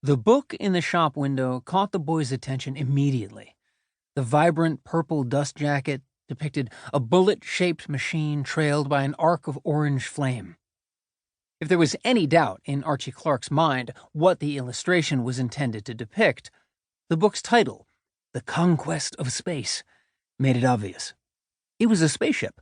The book in the shop window caught the boy's attention immediately. The vibrant purple dust jacket depicted a bullet-shaped machine trailed by an arc of orange flame. If there was any doubt in Archie Clarke's mind what the illustration was intended to depict, the book's title, The Conquest of Space, made it obvious. It was a spaceship.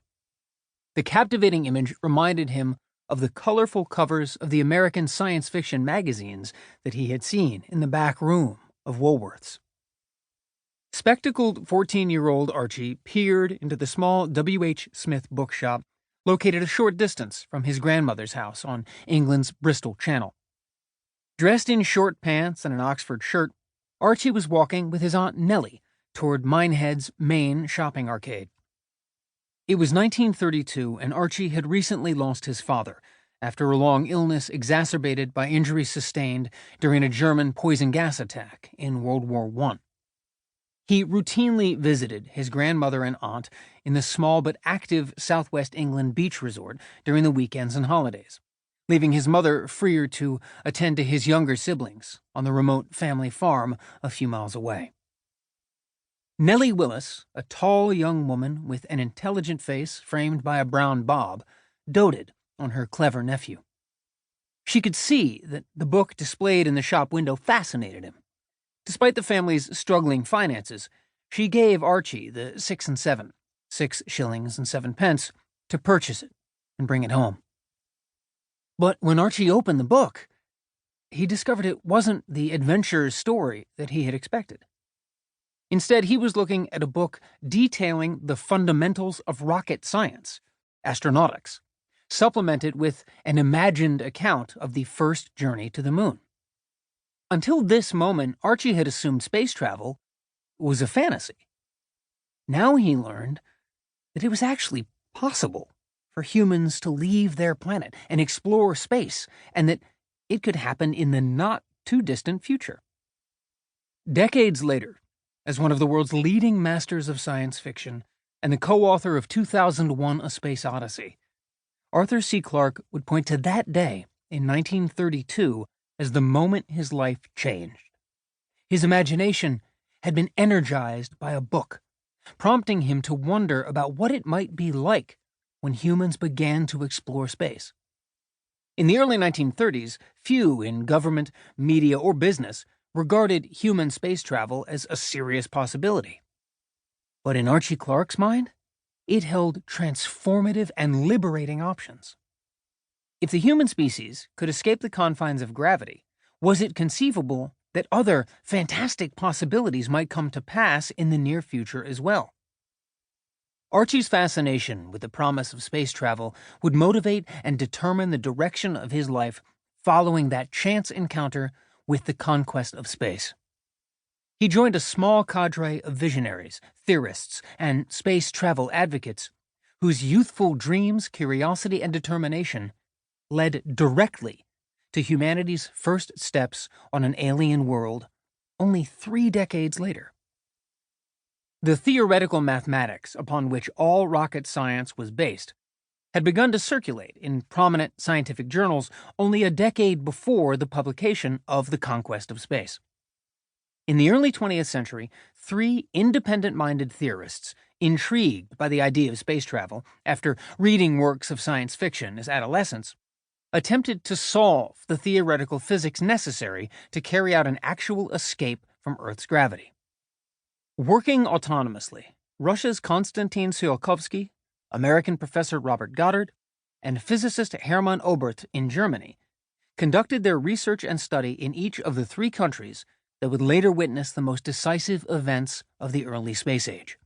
The captivating image reminded him of the colorful covers of the American science fiction magazines that he had seen in the back room of Woolworth's. Spectacled 14-year-old Archie peered into the small W.H. Smith bookshop located a short distance from his grandmother's house on England's Bristol Channel. Dressed in short pants and an Oxford shirt, Archie was walking with his Aunt Nellie toward Minehead's main shopping arcade. It was 1932, and Archie had recently lost his father after a long illness exacerbated by injuries sustained during a German poison gas attack in World War I. He routinely visited his grandmother and aunt in the small but active southwest England beach resort during the weekends and holidays, leaving his mother freer to attend to his younger siblings on the remote family farm a few miles away. Nellie Willis, a tall young woman with an intelligent face framed by a brown bob, doted on her clever nephew. She could see that the book displayed in the shop window fascinated him. Despite the family's struggling finances, she gave Archie the 6 and 7, 6 shillings and 7 pence, to purchase it and bring it home. But when Archie opened the book, he discovered it wasn't the adventure story that he had expected. Instead, he was looking at a book detailing the fundamentals of rocket science, astronautics, supplemented with an imagined account of the first journey to the moon. Until this moment, Archie had assumed space travel was a fantasy. Now he learned that it was actually possible for humans to leave their planet and explore space, and that it could happen in the not-too-distant future. Decades later, as one of the world's leading masters of science fiction and the co-author of 2001: A Space Odyssey, Arthur C. Clarke would point to that day in 1932 as the moment his life changed. His imagination had been energized by a book, prompting him to wonder about what it might be like when humans began to explore space. In the early 1930s, few in government, media, or business regarded human space travel as a serious possibility. But in Archie Clarke's mind, it held transformative and liberating options. If the human species could escape the confines of gravity, was it conceivable that other fantastic possibilities might come to pass in the near future as well? Archie's fascination with the promise of space travel would motivate and determine the direction of his life following that chance encounter with the conquest of space. He joined a small cadre of visionaries, theorists, and space travel advocates whose youthful dreams, curiosity, and determination led directly to humanity's first steps on an alien world only 3 decades later. The theoretical mathematics upon which all rocket science was based had begun to circulate in prominent scientific journals only a decade before the publication of The Conquest of Space. In the early 20th century, 3 independent-minded theorists, intrigued by the idea of space travel after reading works of science fiction as adolescents, attempted to solve the theoretical physics necessary to carry out an actual escape from Earth's gravity. Working autonomously, Russia's Konstantin Tsiolkovsky, American professor Robert Goddard, and physicist Hermann Oberth in Germany conducted their research and study in each of the 3 countries that would later witness the most decisive events of the early space age.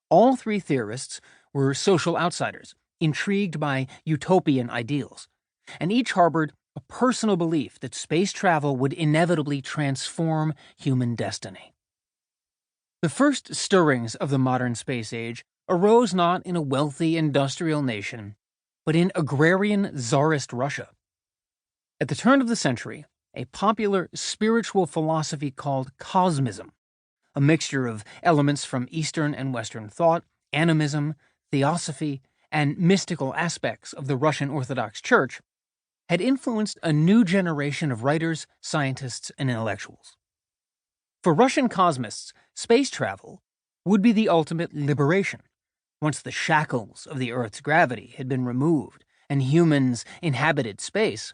All 3 theorists were social outsiders, intrigued by utopian ideals, and each harbored a personal belief that space travel would inevitably transform human destiny. The first stirrings of the modern space age arose not in a wealthy industrial nation, but in agrarian czarist Russia. At the turn of the century, a popular spiritual philosophy called cosmism, a mixture of elements from Eastern and Western thought, animism, theosophy, and mystical aspects of the Russian Orthodox Church, had influenced a new generation of writers, scientists, and intellectuals. For Russian cosmists, space travel would be the ultimate liberation. Once the shackles of the Earth's gravity had been removed and humans inhabited space,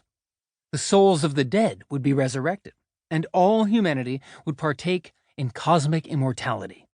the souls of the dead would be resurrected, and all humanity would partake in cosmic immortality.